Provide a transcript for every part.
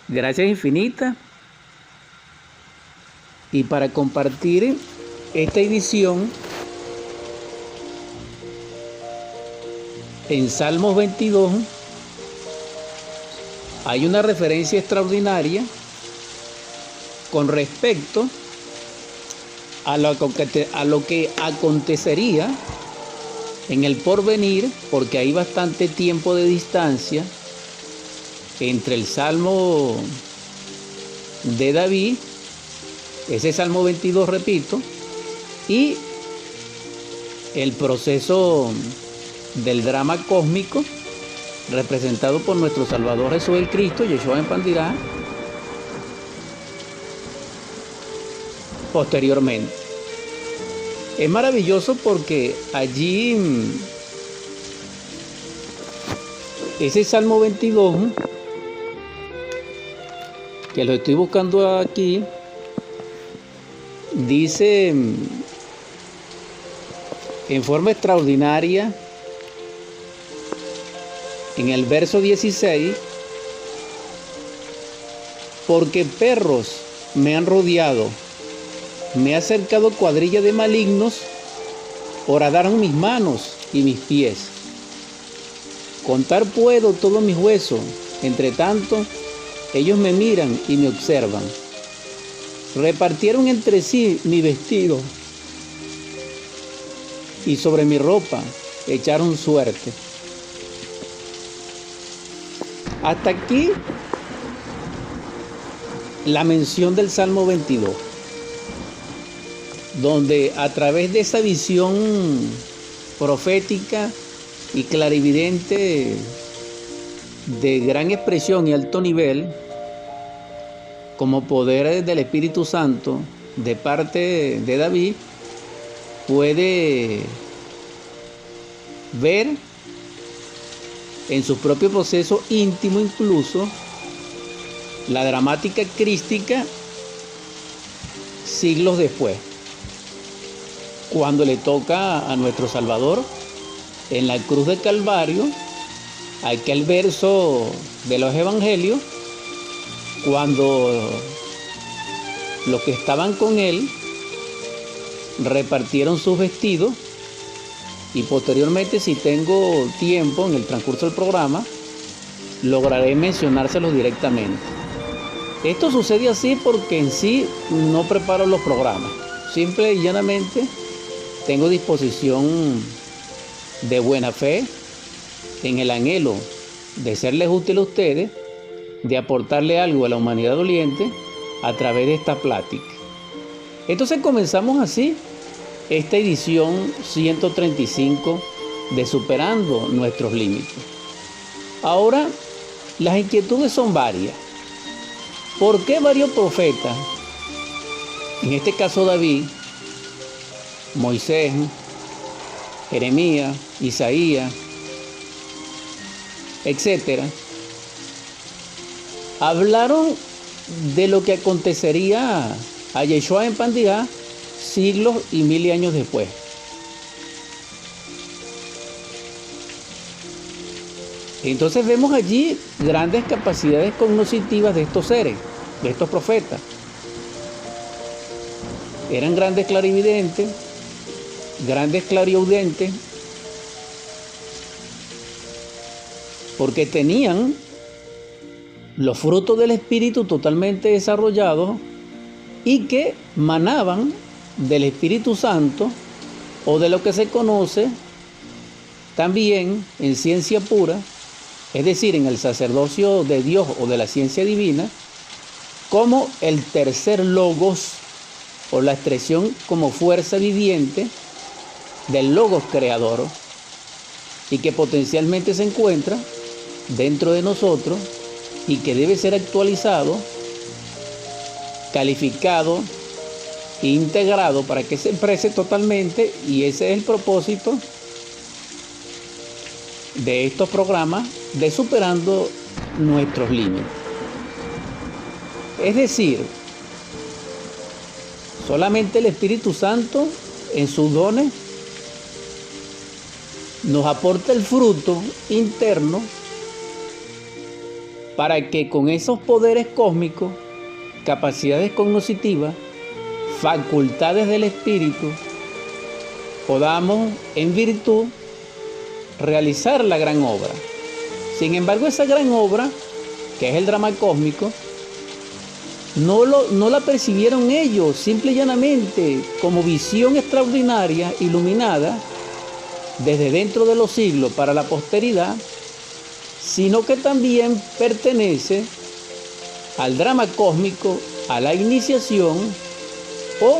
Gracias infinitas. Y para compartir esta edición en Salmos 22 hay una referencia extraordinaria con respecto a lo que acontecería en el porvenir, porque hay bastante tiempo de distancia entre el Salmo de David, ese Salmo 22, repito, y el proceso del drama cósmico representado por nuestro Salvador Jesús el Cristo, Yeshua Empandirá, posteriormente. Es maravilloso porque allí ese Salmo 22, que lo estoy buscando aquí, dice en forma extraordinaria en el verso 16: porque perros me han rodeado, me ha cercado cuadrilla de malignos, horadaron mis manos y mis pies. Contar puedo todos mis huesos, entre tanto ellos me miran y me observan. Repartieron entre sí mi vestido y sobre mi ropa echaron suerte. Hasta aquí la mención del Salmo 22, donde a través de esa visión profética y clarividente de gran expresión y alto nivel, como poder del Espíritu Santo de parte de David, puede ver en su propio proceso íntimo incluso la dramática crística siglos después, cuando le toca a nuestro Salvador en la cruz del Calvario, aquel verso de los Evangelios, cuando los que estaban con él repartieron sus vestidos, y posteriormente, si tengo tiempo en el transcurso del programa, lograré mencionárselos directamente. Esto sucede así porque en sí no preparo los programas, simple y llanamente tengo disposición de buena fe en el anhelo de serles útil a ustedes, de aportarle algo a la humanidad doliente a través de esta plática. Entonces comenzamos así esta edición 135 de Superando Nuestros Límites. Ahora, las inquietudes son varias. ¿Por qué varios profetas, en este caso David, Moisés, Jeremías, Isaías, etcétera, hablaron de lo que acontecería a Yeshua Empandirá siglos y miles de años después? Entonces vemos allí grandes capacidades cognitivas de estos seres, de estos profetas. Eran grandes clarividentes, grandes clariaudentes, porque tenían los frutos del Espíritu totalmente desarrollados y que manaban del Espíritu Santo, o de lo que se conoce también en ciencia pura, es decir, en el sacerdocio de Dios o de la ciencia divina, como el tercer logos, o la expresión como fuerza viviente del logos creador, y que potencialmente se encuentra dentro de nosotros y que debe ser actualizado, calificado e integrado para que se exprese totalmente, y ese es el propósito de estos programas de Superando Nuestros Límites. Es decir, solamente el Espíritu Santo en sus dones nos aporta el fruto interno para que con esos poderes cósmicos, capacidades cognitivas, facultades del espíritu, podamos en virtud realizar la gran obra. Sin embargo, esa gran obra, que es el drama cósmico, no la percibieron ellos simple y llanamente como visión extraordinaria, iluminada, desde dentro de los siglos para la posteridad, sino que también pertenece al drama cósmico, a la iniciación o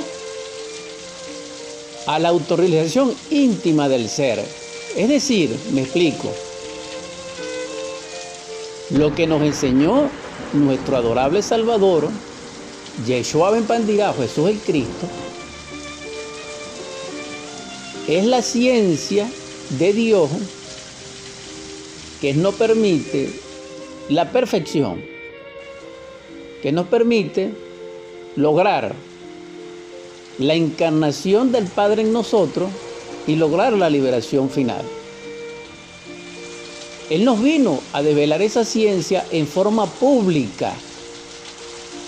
a la autorrealización íntima del ser. Es decir, me explico, lo que nos enseñó nuestro adorable Salvador, Yeshua Ben Pandirá, Jesús el Cristo, es la ciencia de Dios que nos permite la perfección, que nos permite lograr la encarnación del Padre en nosotros y lograr la liberación final. Él nos vino a develar esa ciencia en forma pública.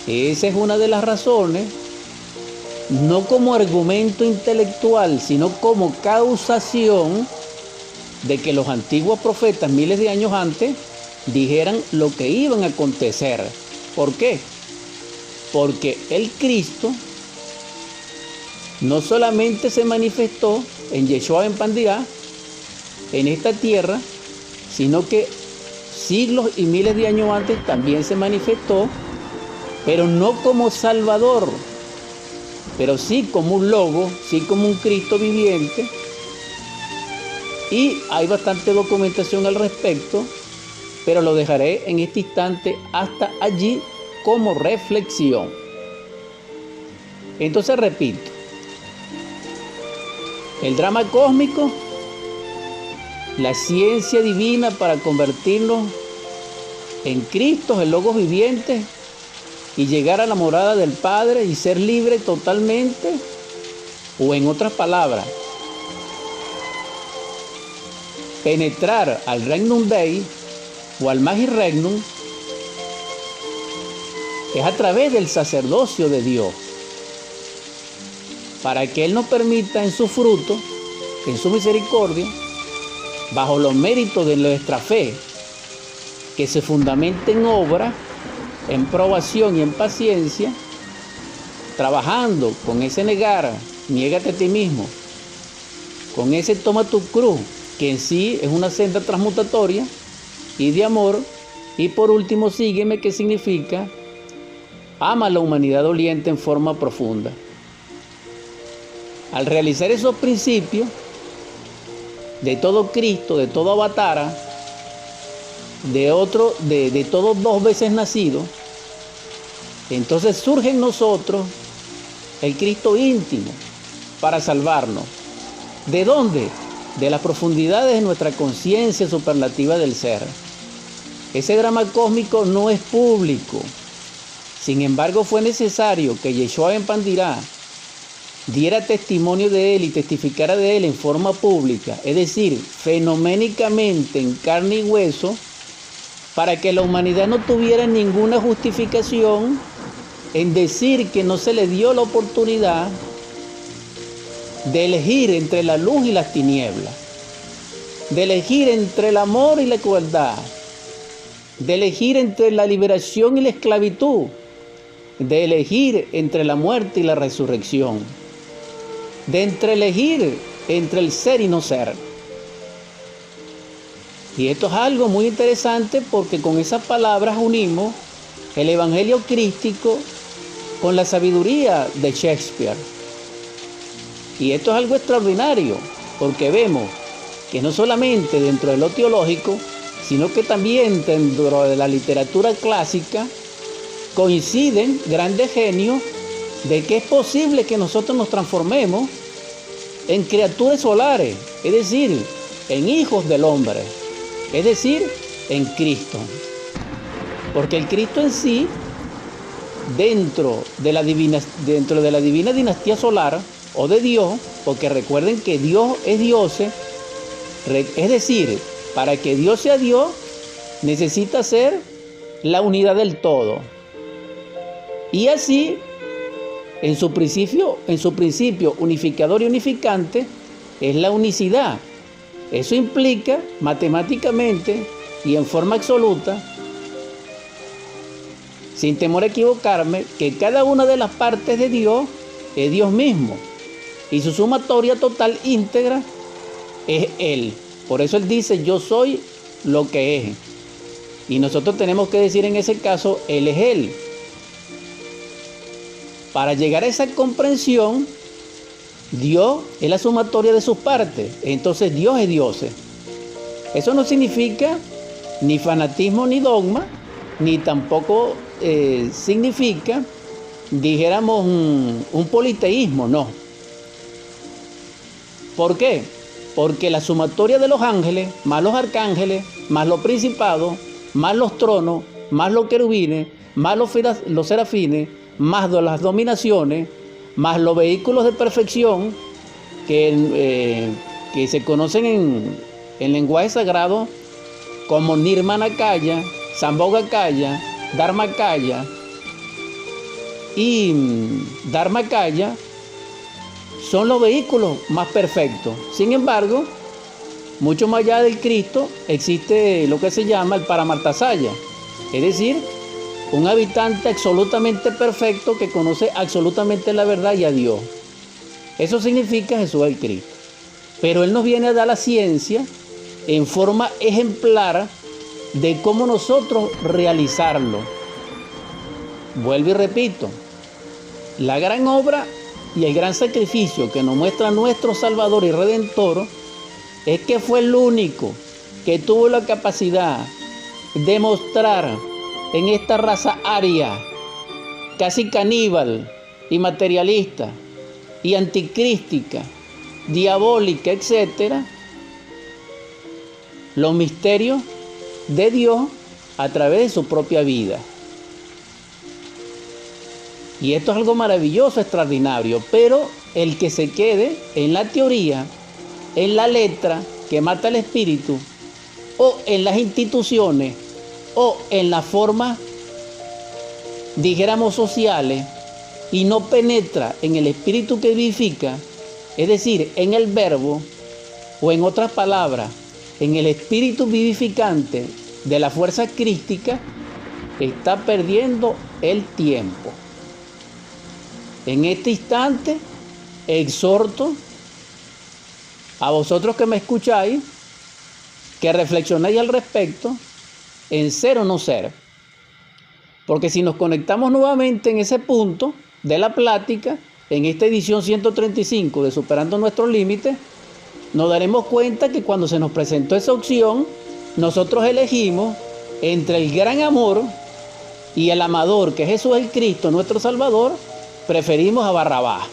Esa es una de las razones, no como argumento intelectual, sino como causación de que los antiguos profetas, miles de años antes, dijeran lo que iban a acontecer. ¿Por qué? Porque el Cristo no solamente se manifestó en Yeshua Ben Pandirá, en esta tierra, sino que siglos y miles de años antes también se manifestó, pero no como Salvador, pero sí como un logo, sí como un Cristo viviente. Y hay bastante documentación al respecto, pero lo dejaré en este instante hasta allí como reflexión. Entonces repito, el drama cósmico, la ciencia divina para convertirnos en Cristo, en logos vivientes, y llegar a la morada del Padre y ser libre totalmente, o en otras palabras, penetrar al Regnum Dei o al Magis Regnum, es a través del sacerdocio de Dios, para que Él nos permita en su fruto, en su misericordia, bajo los méritos de nuestra fe, que se fundamenta en obra, en probación y en paciencia, trabajando con ese negar, niégate a ti mismo, con ese toma tu cruz, que en sí es una senda transmutatoria y de amor, y por último sígueme, que significa ama a la humanidad doliente en forma profunda. Al realizar esos principios de todo Cristo, de todo Avatara, de todos dos veces nacidos, entonces surge en nosotros el Cristo íntimo para salvarnos. ¿De dónde? De las profundidades de nuestra conciencia superlativa del ser. Ese drama cósmico no es público. Sin embargo, fue necesario que Yeshua Ben Pandirá diera testimonio de él y testificara de él en forma pública, es decir, fenoménicamente en carne y hueso, para que la humanidad no tuviera ninguna justificación en decir que no se le dio la oportunidad de elegir entre la luz y las tinieblas, de elegir entre el amor y la crueldad, de elegir entre la liberación y la esclavitud, de elegir entre la muerte y la resurrección, de elegir entre el ser y no ser. Y esto es algo muy interesante, porque con esas palabras unimos el evangelio crístico con la sabiduría de Shakespeare. Y esto es algo extraordinario, porque vemos que no solamente dentro de lo teológico, sino que también dentro de la literatura clásica coinciden grandes genios de que es posible que nosotros nos transformemos en criaturas solares, es decir, en hijos del hombre, es decir, en Cristo. Porque el Cristo en sí, dentro de la divina dinastía solar o de Dios, porque recuerden que Dios es dioses, es decir, para que Dios sea Dios necesita ser la unidad del todo. Y así, en su principio unificador y unificante, es la unicidad. Eso implica matemáticamente y en forma absoluta, sin temor a equivocarme, que cada una de las partes de Dios es Dios mismo. Y su sumatoria total íntegra es Él. Por eso Él dice, yo soy lo que es. Y nosotros tenemos que decir en ese caso, Él es Él. Para llegar a esa comprensión, Dios es la sumatoria de sus partes. Entonces Dios es Dios. Eso no significa ni fanatismo ni dogma, ni tampoco significa, dijéramos, un politeísmo, no. ¿Por qué? Porque la sumatoria de los ángeles, más los arcángeles, más los principados, más los tronos, más los querubines, más los serafines, más las dominaciones, más los vehículos de perfección que se conocen en lenguaje sagrado como Nirmanakaya, Sambhogakaya, Dharmakaya y Dharmakaya, son los vehículos más perfectos. Sin embargo, mucho más allá del Cristo existe lo que se llama el Paramartasaya, es decir, un habitante absolutamente perfecto que conoce absolutamente la verdad y a Dios. Eso significa Jesús el Cristo. Pero Él nos viene a dar la ciencia en forma ejemplar de cómo nosotros realizarlo. Vuelvo y repito, la gran obra y el gran sacrificio que nos muestra nuestro Salvador y Redentor es que fue el único que tuvo la capacidad de mostrar en esta raza aria, casi caníbal y materialista y anticrística, diabólica, etc., los misterios de Dios a través de su propia vida. Y esto es algo maravilloso, extraordinario, pero el que se quede en la teoría, en la letra que mata el espíritu, o en las instituciones, o en las formas, dijéramos, sociales, y no penetra en el espíritu que vivifica, es decir, en el verbo, o en otras palabras, en el espíritu vivificante de la fuerza crística, está perdiendo el tiempo. En este instante, exhorto a vosotros que me escucháis, que reflexionéis al respecto, en ser o no ser. Porque si nos conectamos nuevamente en ese punto de la plática, en esta edición 135 de Superando Nuestros Límites, nos daremos cuenta que cuando se nos presentó esa opción, nosotros elegimos entre el gran amor y el amador, que es Jesús el Cristo, nuestro Salvador, preferimos a Barrabás.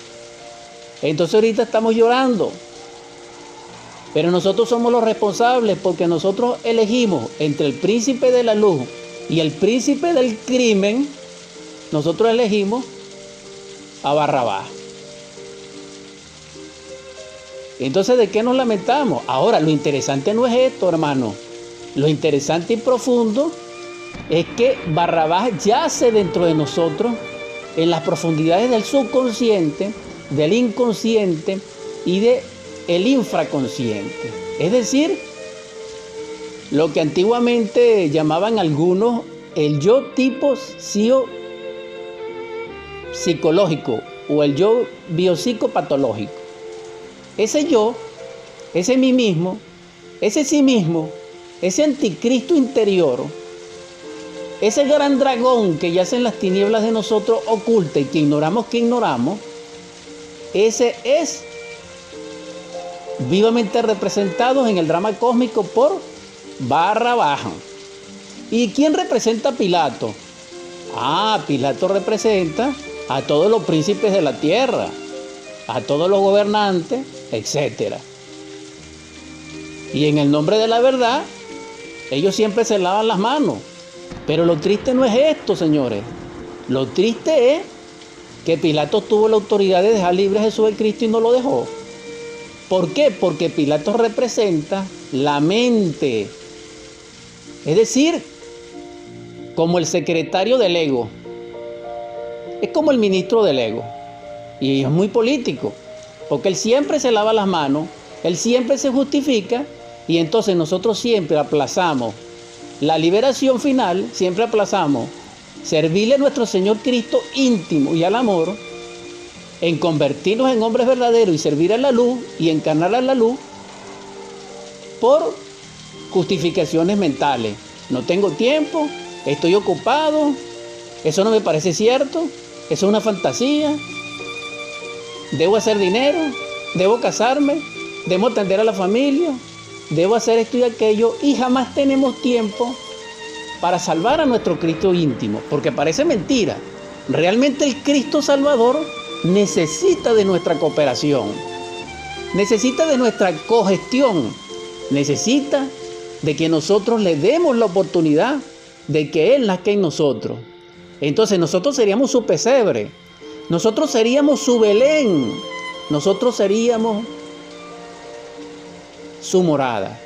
Entonces ahorita estamos llorando, pero nosotros somos los responsables porque nosotros elegimos entre el príncipe de la luz y el príncipe del crimen, nosotros elegimos a Barrabás. Entonces, ¿de qué nos lamentamos? Ahora, lo interesante no es esto, hermano. Lo interesante y profundo es que Barrabás yace dentro de nosotros en las profundidades del subconsciente, del inconsciente y del infraconsciente. Es decir, lo que antiguamente llamaban algunos el yo tipo psicológico o el yo biopsicopatológico. Ese yo, ese mí mismo, ese sí mismo, ese anticristo interior, ese gran dragón que yace en las tinieblas de nosotros oculta y que ignoramos, ese es vivamente representado en el drama cósmico por Barrabás. ¿Y quién representa a Pilato? Pilato representa a todos los príncipes de la tierra, a todos los gobernantes, etc. Y en el nombre de la verdad, ellos siempre se lavan las manos. Pero lo triste no es esto, señores. Lo triste es que Pilato tuvo la autoridad de dejar libre a Jesús el Cristo y no lo dejó. ¿Por qué? Porque Pilato representa la mente. Es decir, como el secretario del ego. Es como el ministro del ego. Y es muy político, porque él siempre se lava las manos, él siempre se justifica, y entonces nosotros siempre aplazamos la liberación final, siempre aplazamos servirle a nuestro Señor Cristo íntimo y al amor, en convertirnos en hombres verdaderos y servir a la luz y encarnar a la luz por justificaciones mentales. No tengo tiempo, estoy ocupado, eso no me parece cierto, eso es una fantasía, debo hacer dinero, debo casarme, debo atender a la familia, debo hacer esto y aquello, y jamás tenemos tiempo para salvar a nuestro Cristo íntimo, porque parece mentira. Realmente el Cristo Salvador necesita de nuestra cooperación, necesita de nuestra cogestión, necesita de que nosotros le demos la oportunidad de que Él nazca en nosotros. Entonces nosotros seríamos su pesebre, nosotros seríamos su Belén, nosotros seríamos su morada.